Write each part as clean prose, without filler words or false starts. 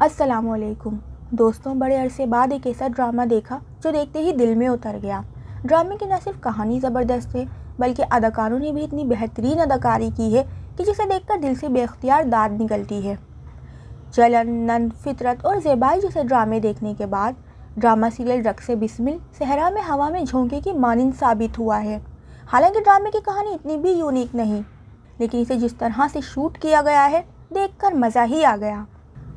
अस्सलामुअलैकुम दोस्तों, बड़े अरसे बाद एक ऐसा ड्रामा देखा जो देखते ही दिल में उतर गया। ड्रामे की न सिर्फ कहानी ज़बरदस्त है बल्कि अदाकारों ने भी इतनी बेहतरीन अदाकारी की है कि जिसे देखकर दिल से बेख्तियार दाद निकलती है। जलन, नंद, फितरत और ज़ेबाई जैसे ड्रामे देखने के बाद ड्रामा सीरियल रक्से बिस्मिल सहरा में हवा में झोंके की मानिंद साबित हुआ है। हालांकि ड्रामे की कहानी इतनी भी यूनिक नहीं, लेकिन इसे जिस तरह से शूट किया गया है देखकर मज़ा ही आ गया।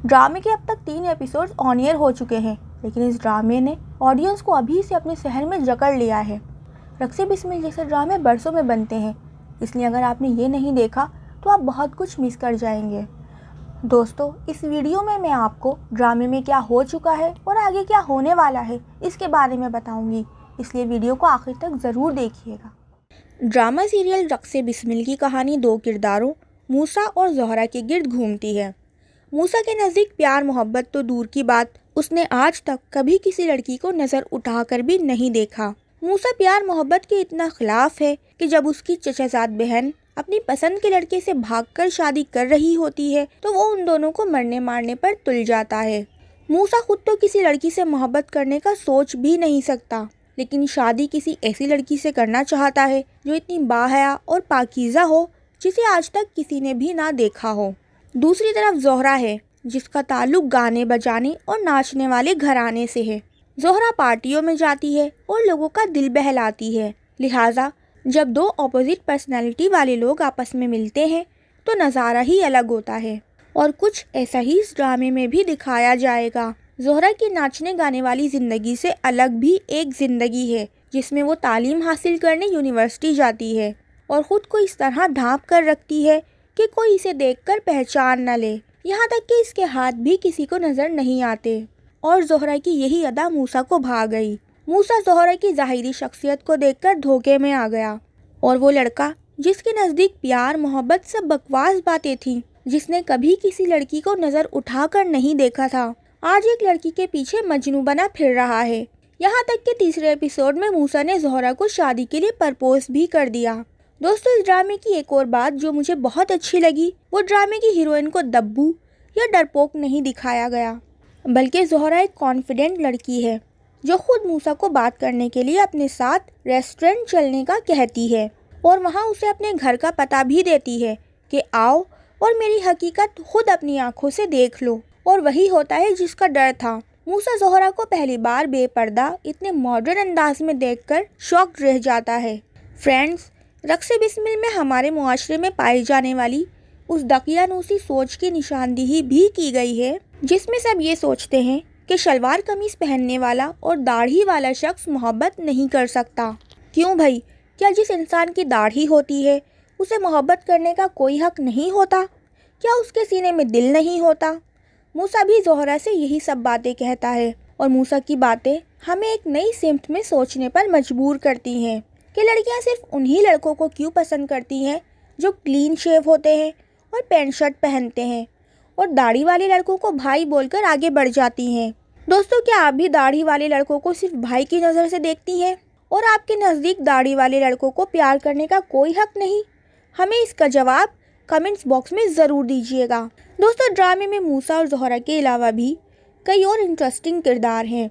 ड्रामे के अब तक 3 एपिसोड्स ऑन एयर हो चुके हैं, लेकिन इस ड्रामे ने ऑडियंस को अभी से अपने शहर में जकड़ लिया है। रक्से बिस्मिल जैसे ड्रामे बरसों में बनते हैं, इसलिए अगर आपने ये नहीं देखा तो आप बहुत कुछ मिस कर जाएंगे। दोस्तों, इस वीडियो में मैं आपको ड्रामे में क्या हो चुका है और आगे क्या होने वाला है इसके बारे में बताऊंगी, इसलिए वीडियो को आखिर तक ज़रूर देखिएगा। ड्रामा सीरियल रक्से बिस्मिल की कहानी 2 किरदारों मूसा और ज़ोहरा के गिर्द घूमती है। मूसा के नज़दीक प्यार मोहब्बत तो दूर की बात, उसने आज तक कभी किसी लड़की को नज़र उठाकर भी नहीं देखा। मूसा प्यार मोहब्बत के इतना खिलाफ है कि जब उसकी चचाजाद बहन अपनी पसंद के लड़के से भागकर शादी कर रही होती है तो वो उन दोनों को मरने मारने पर तुल जाता है। मूसा खुद तो किसी लड़की से मोहब्बत करने का सोच भी नहीं सकता, लेकिन शादी किसी ऐसी लड़की से करना चाहता है जो इतनी बाहया और पाकीज़ा हो जिसे आज तक किसी ने भी ना देखा हो। दूसरी तरफ ज़ोहरा है, जिसका ताल्लुक गाने बजाने और नाचने वाले घराने से है। ज़ोहरा पार्टियों में जाती है और लोगों का दिल बहलाती है, लिहाजा जब 2 ऑपोजिट पर्सनैलिटी वाले लोग आपस में मिलते हैं तो नज़ारा ही अलग होता है। और कुछ ऐसा ही इस ड्रामे में भी दिखाया जाएगा। ज़ोहरा की नाचने गाने वाली ज़िंदगी से अलग भी एक ज़िंदगी है, जिसमें वो तालीम हासिल करने यूनिवर्सिटी जाती है और ख़ुद को इस तरह ढांप कर रखती है कि कोई इसे देखकर पहचान न ले, यहाँ तक कि इसके हाथ भी किसी को नज़र नहीं आते। और ज़ोहरा की यही अदा मूसा को भा गई। मूसा ज़ोहरा की ज़ाहिरी शख्सियत को देखकर धोखे में आ गया, और वो लड़का जिसके नज़दीक प्यार मोहब्बत सब बकवास बातें थीं, जिसने कभी किसी लड़की को नज़र उठाकर नहीं देखा था, आज एक लड़की के पीछे मजनू बना फिर रहा है। यहाँ तक कि तीसरे एपिसोड में मूसा ने ज़ोहरा को शादी के लिए प्रपोज भी कर दिया। दोस्तों, इस ड्रामे की एक और बात जो मुझे बहुत अच्छी लगी वो ड्रामे की हीरोइन को दब्बू या डरपोक नहीं दिखाया गया, बल्कि ज़ोहरा एक कॉन्फिडेंट लड़की है जो खुद मूसा को बात करने के लिए अपने साथ रेस्टोरेंट चलने का कहती है और वहाँ उसे अपने घर का पता भी देती है कि आओ और मेरी हकीकत खुद अपनी आंखों से देख लो। और वही होता है जिसका डर था। मूसा ज़ोहरा को पहली बार बेपर्दा इतने मॉडर्न अंदाज में देखकर शॉक्ड रह जाता है। फ्रेंड्स, रक्से बिस्मिल में हमारे मुआशरे में पाई जाने वाली उस दकियानूसी सोच की निशानदेही भी की गई है, जिसमें सब ये सोचते हैं कि शलवार कमीज़ पहनने वाला और दाढ़ी वाला शख्स मोहब्बत नहीं कर सकता। क्यों भाई, क्या जिस इंसान की दाढ़ी होती है उसे मोहब्बत करने का कोई हक नहीं होता? क्या उसके सीने में दिल नहीं होता? मूसा भी ज़ोहरा से यही सब बातें कहता है, और मूसा की बातें हमें एक नई सिमत में सोचने पर मजबूर करती हैं कि लड़कियां सिर्फ उन्हीं लड़कों को क्यों पसंद करती हैं जो क्लीन शेव होते हैं और पैंट शर्ट पहनते हैं, और दाढ़ी वाले लड़कों को भाई बोलकर आगे बढ़ जाती हैं। दोस्तों, क्या आप भी दाढ़ी वाले लड़कों को सिर्फ भाई की नज़र से देखती हैं और आपके नज़दीक दाढ़ी वाले लड़कों को प्यार करने का कोई हक नहीं? हमें इसका जवाब कमेंट्स बॉक्स में ज़रूर दीजिएगा। दोस्तों, ड्रामे में मूसा और ज़ोहरा के अलावा भी कई और इंटरेस्टिंग किरदार हैं,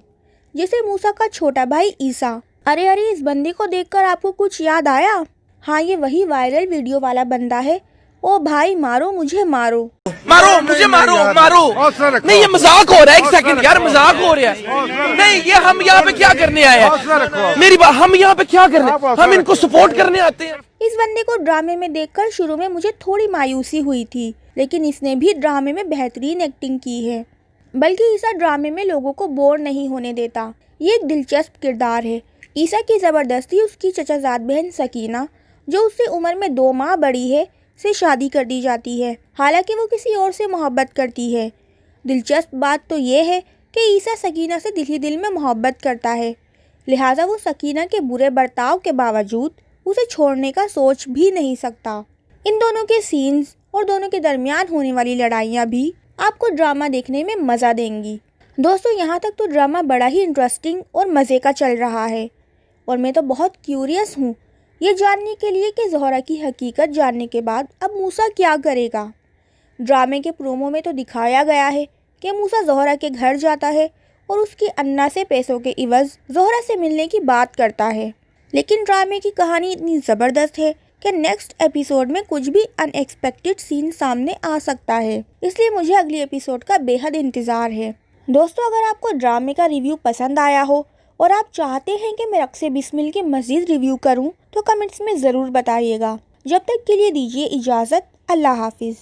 जैसे मूसा का छोटा भाई ईसा। अरे, इस बंदे को देखकर आपको कुछ याद आया? हाँ, ये वही वायरल वीडियो वाला बंदा है। ओ भाई, मारो मुझे, मारो मारो मुझे, मारो मारो। नहीं, ये मजाक हो रहा है। एक सेकंड यार, मजाक हो रहा है। नहीं, ये हम यहाँ पे क्या करने आए हैं? मेरी बात, हम यहाँ पे क्या करने? हम इनको सपोर्ट करने आते हैं। इस बंदे को ड्रामे में देखकर शुरू में मुझे थोड़ी मायूसी हुई थी, लेकिन इसने भी ड्रामे में बेहतरीन एक्टिंग की है। बल्कि ईसा ड्रामे में लोगों को बोर नहीं होने देता। ये एक दिलचस्प किरदार है। ईसा की ज़बरदस्ती उसकी चचाजाद बहन सकीना, जो उससे उम्र में 2 माह बड़ी है, से शादी कर दी जाती है, हालांकि वो किसी और से मोहब्बत करती है। दिलचस्प बात तो ये है कि ईसा सकीना से दिल ही दिल में मोहब्बत करता है, लिहाजा वो सकीना के बुरे बर्ताव के बावजूद उसे छोड़ने का सोच भी नहीं सकता। इन दोनों के सीन्स और दोनों के दरमियान होने वाली लड़ाइयाँ भी आपको ड्रामा देखने में मज़ा देंगी। दोस्तों, यहाँ तक तो ड्रामा बड़ा ही इंटरेस्टिंग और मज़े का चल रहा है, और मैं तो बहुत क्यूरियस हूँ ये जानने के लिए कि ज़ोहरा की हकीकत जानने के बाद अब मूसा क्या करेगा। ड्रामे के प्रोमो में तो दिखाया गया है कि मूसा ज़ोहरा के घर जाता है और उसकी अन्ना से पैसों के इवज़ ज़ोहरा से मिलने की बात करता है। लेकिन ड्रामे की कहानी इतनी ज़बरदस्त है कि नेक्स्ट एपिसोड में कुछ भी अनएक्सपेक्टेड सीन सामने आ सकता है, इसलिए मुझे अगली एपिसोड का बेहद इंतज़ार है। दोस्तों, अगर आपको ड्रामे का रिव्यू पसंद आया हो और आप चाहते हैं कि मैं रक्से बिस्मिल के मज़ीद रिव्यू करूं, तो कमेंट्स में ज़रूर बताइएगा। जब तक के लिए दीजिए इजाज़त। अल्लाह हाफिज़।